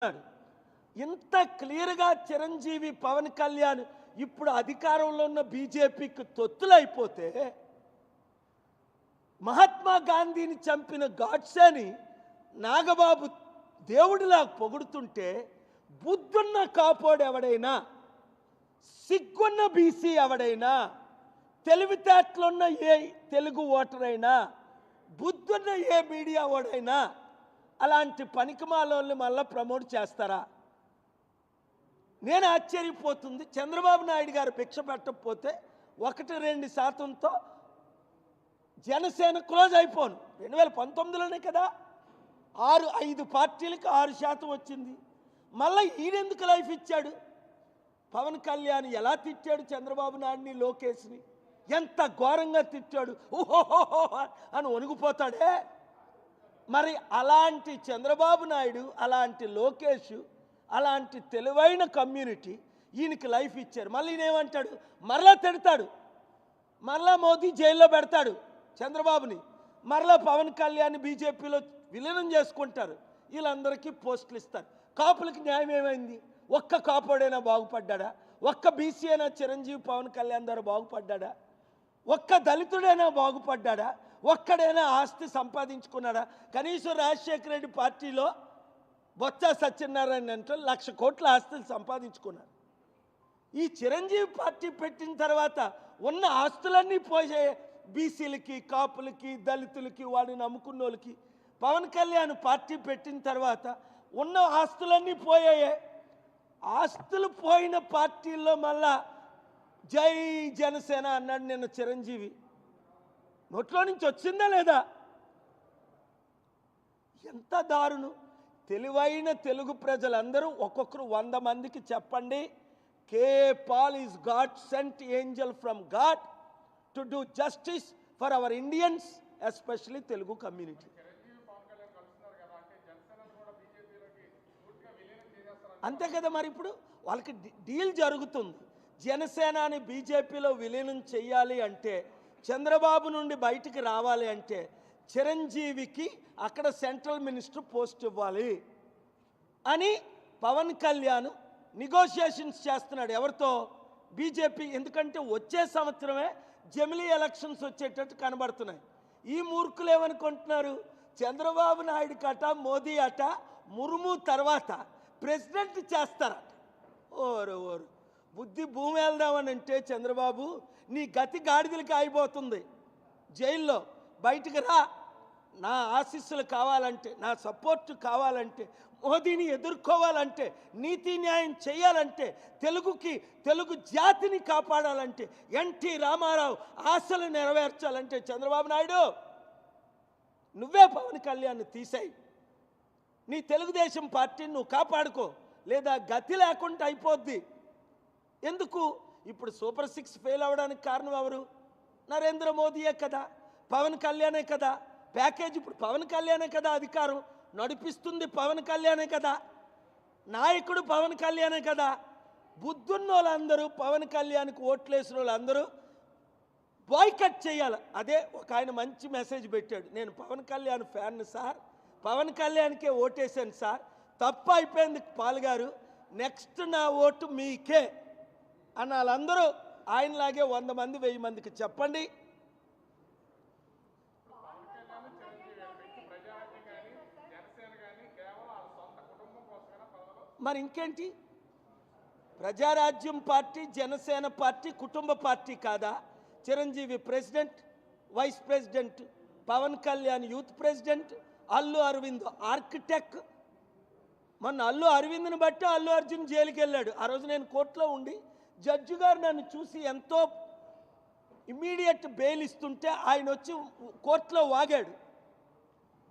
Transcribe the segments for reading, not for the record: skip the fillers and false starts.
ఇంత క్లియర్గా చిరంజీవి పవన్ కళ్యాణ్ ఇప్పుడు అధికారంలో ఉన్న బీజేపీకి తొత్తులైపోతే మహాత్మా గాంధీని చంపిన గాడ్సేని నాగబాబు దేవుడిలా పొగుడుతుంటే బుద్ధున్న కాపోడు ఎవడైనా, సిగ్గున్న బీసీ ఎవడైనా, తెలివితేటలున్న ఏ తెలుగు ఓటరైనా, బుద్ధున్న ఏ మీడియా ఓడైనా అలాంటి పనికిమాలోళ్ళని మళ్ళీ ప్రమోట్ చేస్తారా? నేను ఆశ్చర్యపోతుంది. చంద్రబాబు నాయుడు గారు భిక్ష పెట్టకపోతే 1-2% జనసేన క్లోజ్ అయిపోను. 2019లోనే కదా 5 పార్టీలకు 6% వచ్చింది. మళ్ళీ ఈయనెందుకు లైఫ్ ఇచ్చాడు? పవన్ కళ్యాణ్ ఎలా తిట్టాడు చంద్రబాబు నాయుడిని, లోకేష్ని ఎంత ఘోరంగా తిట్టాడు, ఓహోహో అని వణిగిపోతాడే. మరి అలాంటి చంద్రబాబు నాయుడు, అలాంటి లోకేష్, అలాంటి తెలివైన కమ్యూనిటీ ఈయనకి లైఫ్ ఇచ్చారు. మళ్ళీ ఈయనేమంటాడు? మరలా తిడతాడు, మరలా మోదీ జైల్లో పెడతాడు చంద్రబాబుని, మరలా పవన్ కళ్యాణ్ బీజేపీలో విలీనం చేసుకుంటారు. వీళ్ళందరికీ పోస్టులు ఇస్తారు. కాపులకి న్యాయం ఏమైంది? ఒక్క కాపుడైనా బాగుపడ్డా? ఒక్క బీసీ అయినా చిరంజీవి పవన్ కళ్యాణ్ ద్వారా బాగుపడ్డా? ఒక్క దళితుడైనా బాగుపడ్డా? ఒక్కడైనా ఆస్తి సంపాదించుకున్నాడా? కనీసం రాజశేఖర రెడ్డి పార్టీలో బొత్స సత్యనారాయణ అంటే 1,00,000 కోట్ల ఆస్తులు సంపాదించుకున్నారు. ఈ చిరంజీవి పార్టీ పెట్టిన తర్వాత ఉన్న ఆస్తులన్నీ పోయే బీసీలకి, కాపులకి, దళితులకి, వాడిని నమ్ముకున్న వాళ్ళకి. పవన్ కళ్యాణ్ పార్టీ పెట్టిన తర్వాత ఉన్న ఆస్తులన్నీ పోయాయే. ఆస్తులు పోయిన పార్టీల్లో మళ్ళా జై జనసేన అన్నాడు నిన్న చిరంజీవి. నోట్లో నుంచి వచ్చిందా లేదా? ఎంత దారుణం! తెలివైన తెలుగు ప్రజలందరూ ఒక్కొక్కరు 100 మందికి చెప్పండి, K Paul is God sent angel from God to do justice for our Indians, especially Telugu community. అంతే కదా. మరి ఇప్పుడు వాళ్ళకి డీల్ జరుగుతుంది. జనసేనని బీజేపీలో విలీనం చేయాలి అంటే, చంద్రబాబు నుండి బయటికి రావాలి అంటే చిరంజీవికి అక్కడ సెంట్రల్ మినిస్టర్ పోస్ట్ ఇవ్వాలి అని పవన్ కళ్యాణ్ నెగోషియేషన్స్ చేస్తున్నాడు. ఎవరితో? బీజేపీ. ఎందుకంటే వచ్చే సంవత్సరమే జమిలీ ఎలక్షన్స్ వచ్చేటట్టు కనబడుతున్నాయి. ఈ మూర్ఖులు ఏమనుకుంటున్నారు? చంద్రబాబు నాయుడు కట, మోదీ అట ముర్ము తర్వాత ప్రెసిడెంట్ చేస్తారట. ఓరు బుద్ధి భూమి వెళ్దామని అంటే చంద్రబాబు నీ గతి గాడిదలకి అయిపోతుంది. జైల్లో బయటికి రా. నా ఆశీస్సులు కావాలంటే, నా సపోర్టు కావాలంటే, మోదీని ఎదుర్కోవాలంటే, నీతి న్యాయం చేయాలంటే, తెలుగు జాతిని కాపాడాలంటే, ఎన్టీ రామారావు ఆశలు నెరవేర్చాలంటే చంద్రబాబు నాయుడు నువ్వే పవన్ కళ్యాణ్ తీసేయి. నీ తెలుగుదేశం పార్టీని నువ్వు కాపాడుకో, లేదా గతి లేకుండా అయిపోద్ది. ఎందుకు? ఇప్పుడు సూపర్ 6 ఫెయిల్ అవ్వడానికి కారణం ఎవరు? నరేంద్ర మోదీయే కదా, పవన్ కళ్యాణే కదా. ప్యాకేజ్ ఇప్పుడు పవన్ కళ్యాణే కదా, అధికారం నడిపిస్తుంది పవన్ కళ్యాణే కదా, నాయకుడు పవన్ కళ్యాణే కదా. బుద్ధున్న వాళ్ళందరూ పవన్ కళ్యాణ్కి ఓట్లేసిన వాళ్ళందరూ బాయ్కట్ చేయాలి. అదే ఒక ఆయన మంచి మెసేజ్ పెట్టాడు, నేను పవన్ కళ్యాణ్ ఫ్యాన్ సార్, పవన్ కళ్యాణ్కే ఓటేశాను సార్, తప్పు అయిపోయింది పాల్గారు, నెక్స్ట్ నా ఓటు మీకే అని వాళ్ళందరూ ఆయనలాగే 100 మంది 1000 మందికి చెప్పండి. మరి ఇంకేంటి? ప్రజారాజ్యం పార్టీ, జనసేన పార్టీ కుటుంబ పార్టీ కాదా? Chiranjeevi president, vice president, Pawan Kalyan youth president, Allu Aravind architect. మొన్న అల్లు అరవింద్ని బట్టి అల్లు అర్జున్ జైలుకి వెళ్ళాడు. ఆ రోజు నేను కోర్టులో ఉండి జడ్జి గారు నన్ను చూసి ఎంతో ఇమ్మీడియట్ బెయిల్ ఇస్తుంటే ఆయన వచ్చి కోర్టులో వాగాడు.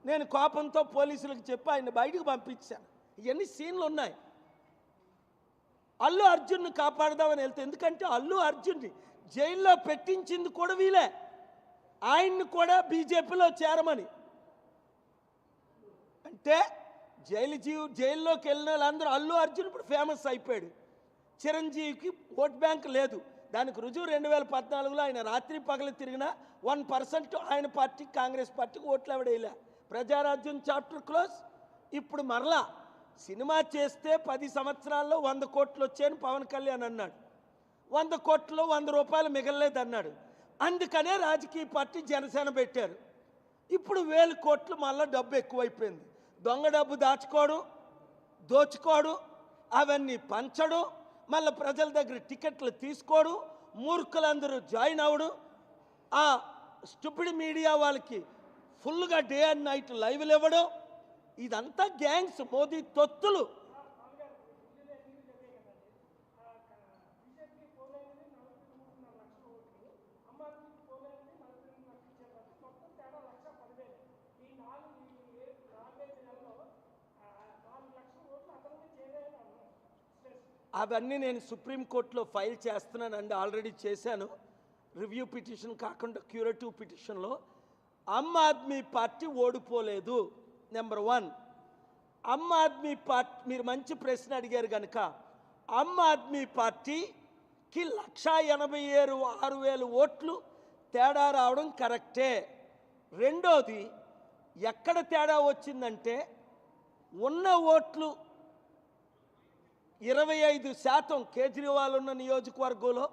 నేను కోపంతో పోలీసులకు చెప్పి ఆయన బయటకు పంపించాను. ఇవన్నీ సీన్లు ఉన్నాయి. అల్లు అర్జున్ని కాపాడదామని వెళ్తే, ఎందుకంటే అల్లు అర్జున్ని జైల్లో పెట్టించింది కూడా వీలే, ఆయన్ని కూడా బీజేపీలో చేరమని. అంటే జైల్లోకి వెళ్ళిన వాళ్ళందరూ అల్లు అర్జున్ ఇప్పుడు ఫేమస్ అయిపోయాడు. చిరంజీవికి ఓట్ బ్యాంక్ లేదు. దానికి రుజువు 2014లో ఆయన రాత్రి పగలు తిరిగినా 1% ఆయన పార్టీ, కాంగ్రెస్ పార్టీకి ఓట్లు ఎవడేలా. Prajarajyam chapter close. ఇప్పుడు మరలా సినిమా చేస్తే 10 సంవత్సరాల్లో 100 కోట్లు వచ్చాయని పవన్ కళ్యాణ్ అన్నాడు. 100 కోట్లు 100 రూపాయలు మిగలలేదు అన్నాడు. అందుకనే రాజకీయ పార్టీ జనసేన పెట్టారు. ఇప్పుడు 1000 కోట్లు మళ్ళీ డబ్బు ఎక్కువైపోయింది. దొంగ డబ్బు దాచుకోవడం, దోచుకోవడం, అవన్నీ పంచడం, మళ్ళీ ప్రజల దగ్గర టికెట్లు తీసుకోవడం, మూర్ఖులందరూ జాయిన్ అవ్వడం, ఆ స్టూపిడ్ మీడియా వాళ్ళకి ఫుల్గా డే అండ్ నైట్ లైవ్లు ఇవ్వడం, ఇదంతా గ్యాంగ్స్, మోదీ తొత్తులు. అవన్నీ నేను సుప్రీంకోర్టులో ఫైల్ చేస్తున్నానండి, ఆల్రెడీ చేశాను. రివ్యూ పిటిషన్ కాకుండా క్యూరేటివ్ పిటిషన్లో Aam Aadmi party ఓడిపోలేదు. Number 1, Aam Aadmi party, మీరు మంచి ప్రశ్న అడిగారు కనుక ఆమ్ ఆద్మీ పార్టీకి 1,86,000 ఓట్లు తేడా రావడం కరెక్టే. రెండోది, ఎక్కడ తేడా వచ్చిందంటే ఉన్న ఓట్లు 25% కేజ్రీవాల్ ఉన్న నియోజకవర్గంలో